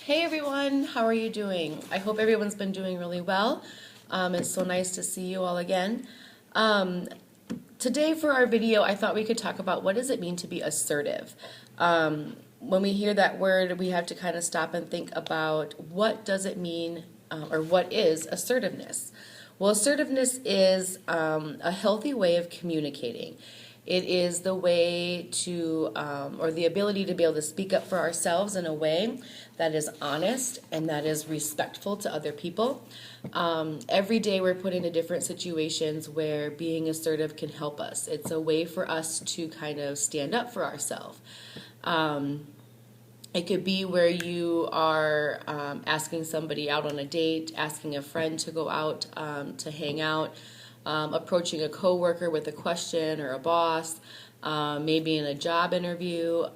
Hey everyone, how are you doing? I hope everyone's been doing really well. It's so nice to see you all again. Um, Today for our video, I thought we could talk about what does it mean to be assertive. When we hear that word, we have to kind of stop and think about what does it mean or what is assertiveness. Well, assertiveness is a healthy way of communicating. It is the way to, or the ability to be able to speak up for ourselves in a way that is honest and that is respectful to other people. Every day we're put into different situations where being assertive can help us. It's a way for us to kind of stand up for ourselves. It could be where you are asking somebody out on a date, asking a friend to go out to hang out, approaching a coworker with a question or a boss, maybe in a job interview.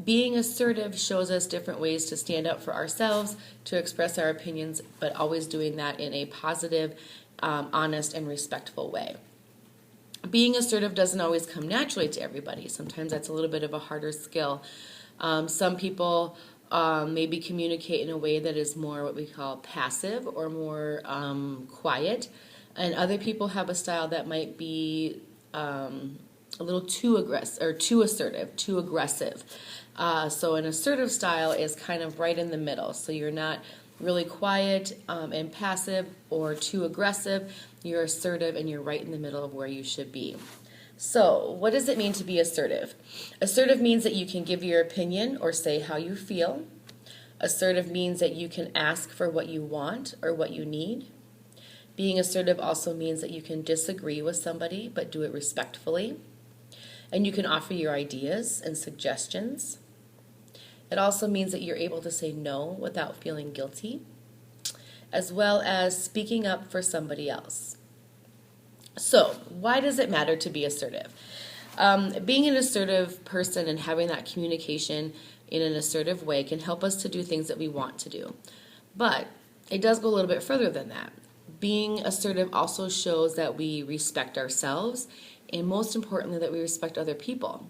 Being assertive shows us different ways to stand up for ourselves, to express our opinions, but always doing that in a positive, honest, and respectful way. Being assertive doesn't always come naturally to everybody. Sometimes that's a little bit of a harder skill. Some people maybe communicate in a way that is more what we call passive or more quiet, and other people have a style that might be a little too aggressive or too assertive, too aggressive. So an assertive style is kind of right in the middle. So you're not really quiet and passive or too aggressive. You're assertive and you're right in the middle of where you should be. So what does it mean to be assertive? Assertive means that you can give your opinion or say how you feel. Assertive means that you can ask for what you want or what you need. Being assertive also means that you can disagree with somebody but do it respectfully. And you can offer your ideas and suggestions. It also means that you're able to say no without feeling guilty, as well as speaking up for somebody else. So, why does it matter to be assertive? Being an assertive person and having that communication in an assertive way can help us to do things that we want to do. But it does go a little bit further than that. Being assertive also shows that we respect ourselves and most importantly that we respect other people.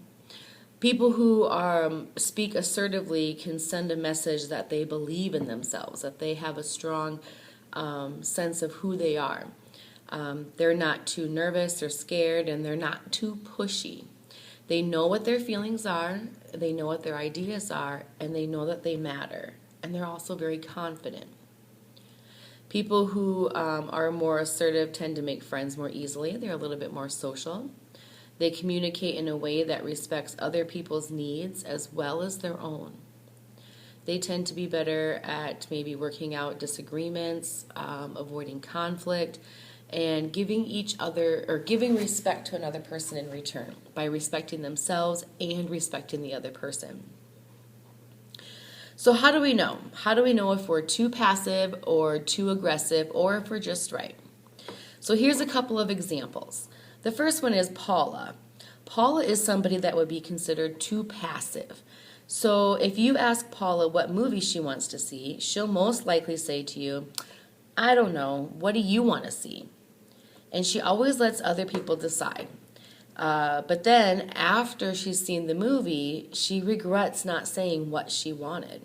People who speak assertively can send a message that they believe in themselves, that they have a strong sense of who they are. They're not too nervous or scared, and they're not too pushy. They know what their feelings are, they know what their ideas are, and they know that they matter. And they're also very confident. People who are more assertive tend to make friends more easily. They're a little bit more social. They communicate in a way that respects other people's needs as well as their own. They tend to be better at maybe working out disagreements, avoiding conflict, and giving each other or giving respect to another person in return by respecting themselves and respecting the other person. So how do we know? How do we know if we're too passive or too aggressive or if we're just right? So here's a couple of examples. The first one is Paula. Paula is somebody that would be considered too passive. So if you ask Paula what movie she wants to see, she'll most likely say to you, I don't know, what do you want to see? And she always lets other people decide. But then after she's seen the movie, she regrets not saying what she wanted.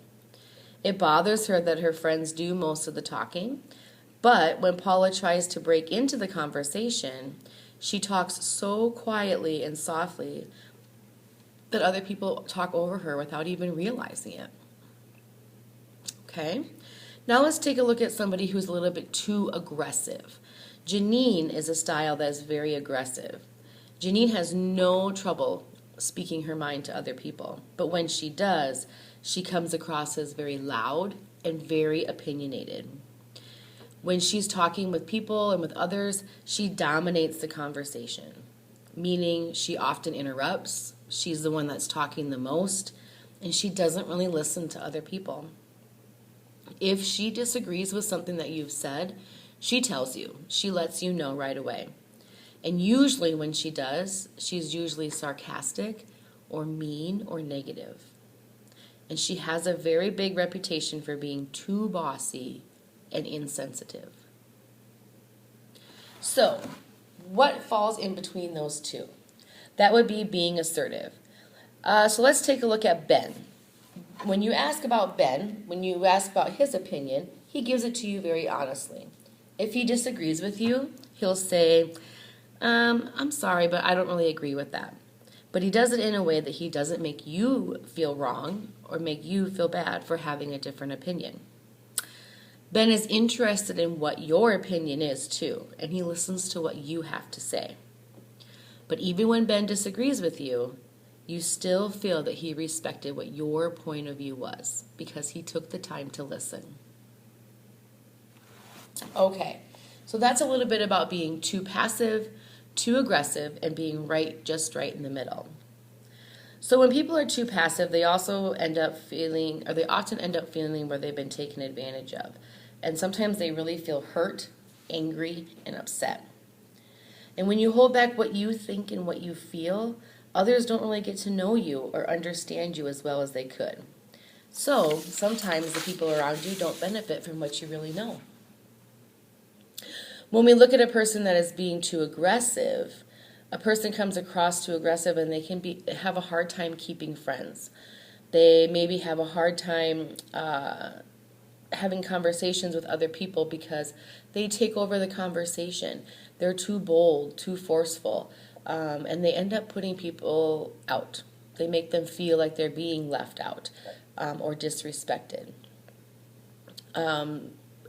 It bothers her that her friends do most of the talking, but when Paula tries to break into the conversation, she talks so quietly and softly that other people talk over her without even realizing it. Okay? Now let's take a look at somebody who's a little bit too aggressive. Janine is a style that is very aggressive. Janine has no trouble speaking her mind to other people, but when she does, she comes across as very loud and very opinionated. When she's talking with people and with others, she dominates the conversation, meaning she often interrupts, she's the one that's talking the most, and she doesn't really listen to other people. If she disagrees with something that you've said, she tells you, she lets you know right away. And usually when she does, she's usually sarcastic or mean or negative. And she has a very big reputation for being too bossy and insensitive. So, what falls in between those two? That would be being assertive. So let's take a look at Ben. when you ask about Ben, when you ask about his opinion, he gives it to you very honestly. If he disagrees with you, he'll say, I'm sorry, but I don't really agree with that. But he does it in a way that he doesn't make you feel wrong or make you feel bad for having a different opinion. Ben is interested in what your opinion is too, and he listens to what you have to say. But even when Ben disagrees with you, you still feel that he respected what your point of view was because he took the time to listen. Okay, so that's a little bit about being too passive, too aggressive, and being just right in the middle. So when people are too passive, they often end up feeling where they've been taken advantage of. And sometimes they really feel hurt, angry, and upset. And when you hold back what you think and what you feel, others don't really get to know you or understand you as well as they could. So sometimes the people around you don't benefit from what you really know. When we look at a person that is being too aggressive, a person comes across too aggressive and they can have a hard time keeping friends. They maybe have a hard time having conversations with other people because they take over the conversation. They're too bold, too forceful, and they end up putting people out. They make them feel like they're being left out or disrespected.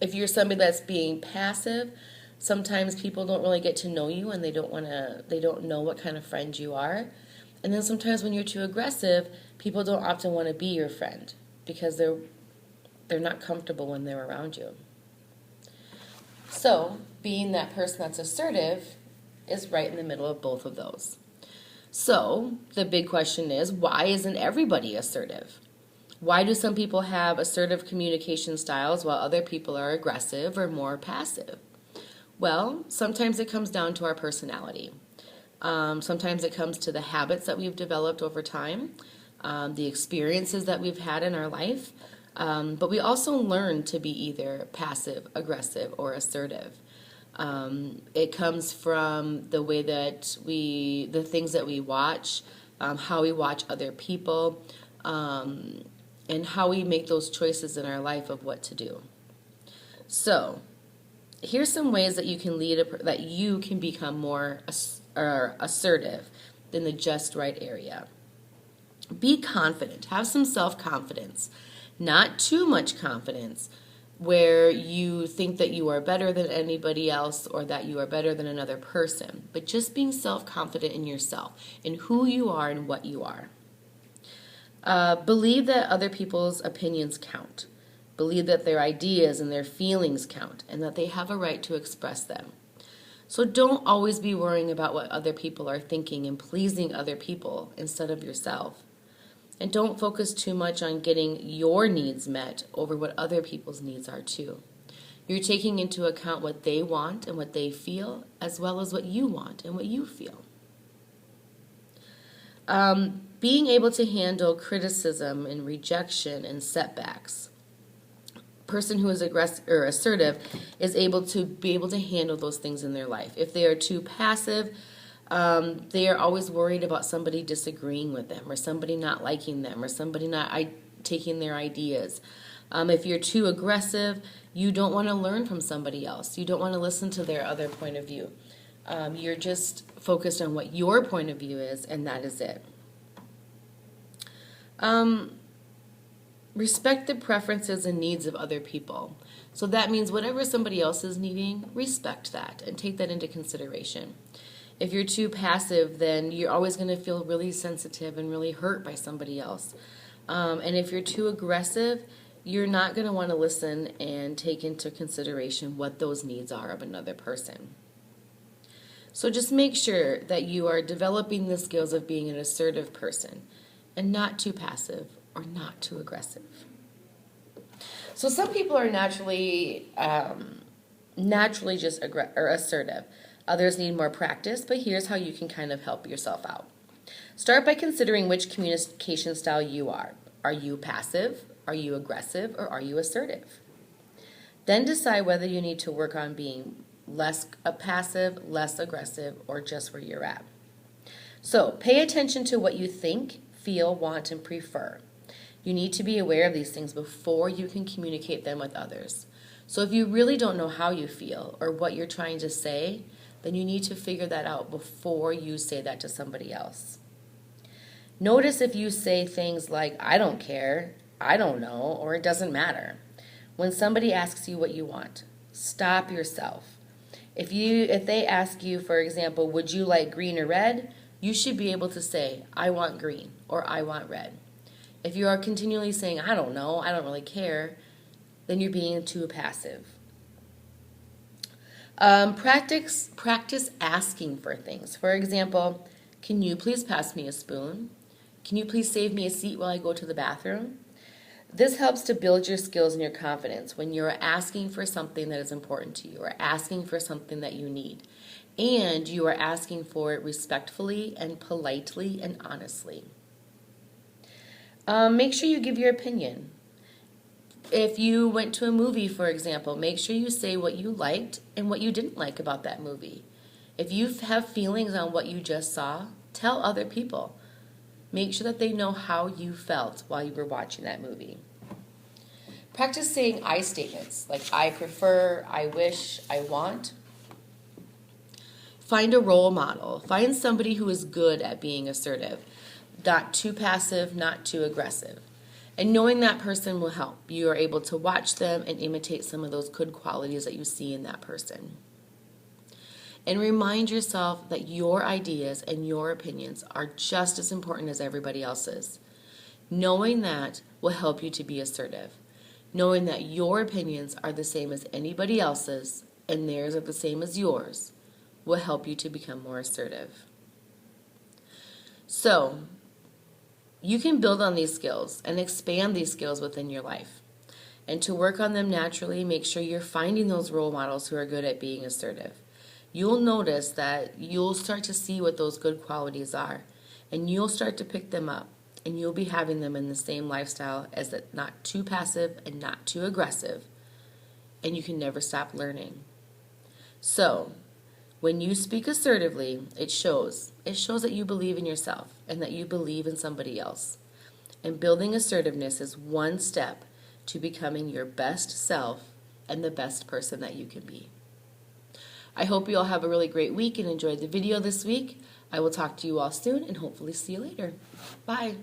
If you're somebody that's being passive, sometimes people don't really get to know you and they don't know what kind of friend you are. And then sometimes when you're too aggressive, people don't often want to be your friend because they're not comfortable when they're around you. So, being that person that's assertive is right in the middle of both of those. So, the big question is, why isn't everybody assertive? Why do some people have assertive communication styles while other people are aggressive or more passive? Well, sometimes it comes down to our personality. Sometimes it comes to the habits that we've developed over time, the experiences that we've had in our life. But we also learn to be either passive, aggressive, or assertive. It comes from the way that the things that we watch, how we watch other people, and how we make those choices in our life of what to do. So, here's some ways that you can become more assertive in the just right area. Be confident. Have some self-confidence. Not too much confidence where you think that you are better than anybody else or that you are better than another person, but just being self-confident in yourself, in who you are and what you are. Believe that other people's opinions count. Believe that their ideas and their feelings count and that they have a right to express them. So don't always be worrying about what other people are thinking and pleasing other people instead of yourself. And don't focus too much on getting your needs met over what other people's needs are too. You're taking into account what they want and what they feel, as well as what you want and what you feel. Being able to handle criticism and rejection and setbacks. A person who is assertive is able to handle those things in their life. If they are too passive, they are always worried about somebody disagreeing with them or somebody not liking them or somebody not taking their ideas. If you're too aggressive, you don't want to learn from somebody else. You don't want to listen to their other point of view. You're just focused on what your point of view is, and that is it. Respect the preferences and needs of other people. So that means whatever somebody else is needing, respect that and take that into consideration. If you're too passive, then you're always going to feel really sensitive and really hurt by somebody else. And if you're too aggressive, you're not going to want to listen and take into consideration what those needs are of another person. So just make sure that you are developing the skills of being an assertive person and not too passive or not too aggressive. So some people are naturally just assertive. Others need more practice, but here's how you can kind of help yourself out. Start by considering which communication style you are. Are you passive? Are you aggressive? Or are you assertive? Then decide whether you need to work on being less passive, less aggressive, or just where you're at. So pay attention to what you think, feel, want, and prefer. You need to be aware of these things before you can communicate them with others. So if you really don't know how you feel or what you're trying to say, then you need to figure that out before you say that to somebody else. Notice if you say things like, I don't care, I don't know, or it doesn't matter. When somebody asks you what you want, stop yourself. If they ask you, for example, would you like green or red? You should be able to say, I want green or I want red. If you are continually saying, I don't know, I don't really care, then you're being too passive. Practice asking for things. For example, can you please pass me a spoon? Can you please save me a seat while I go to the bathroom? This helps to build your skills and your confidence when you're asking for something that is important to you or asking for something that you need. And you are asking for it respectfully and politely and honestly. Make sure you give your opinion. If you went to a movie, for example, make sure you say what you liked and what you didn't like about that movie. If you have feelings on what you just saw, tell other people. Make sure that they know how you felt while you were watching that movie. Practice saying I statements, like I prefer, I wish, I want. Find a role model. Find somebody who is good at being assertive, not too passive, not too aggressive. And knowing that person will help. You are able to watch them and imitate some of those good qualities that you see in that person. And remind yourself that your ideas and your opinions are just as important as everybody else's. Knowing that will help you to be assertive. Knowing that your opinions are the same as anybody else's and theirs are the same as yours will help you to become more assertive. So, you can build on these skills and expand these skills within your life. And to work on them naturally, make sure you're finding those role models who are good at being assertive. You'll notice that you'll start to see what those good qualities are, and you'll start to pick them up, and you'll be having them in the same lifestyle as that, not too passive and not too aggressive, and you can never stop learning. So, when you speak assertively, it shows that you believe in yourself and that you believe in somebody else. And building assertiveness is one step to becoming your best self and the best person that you can be. I hope you all have a really great week and enjoyed the video this week. I will talk to you all soon and hopefully see you later. Bye.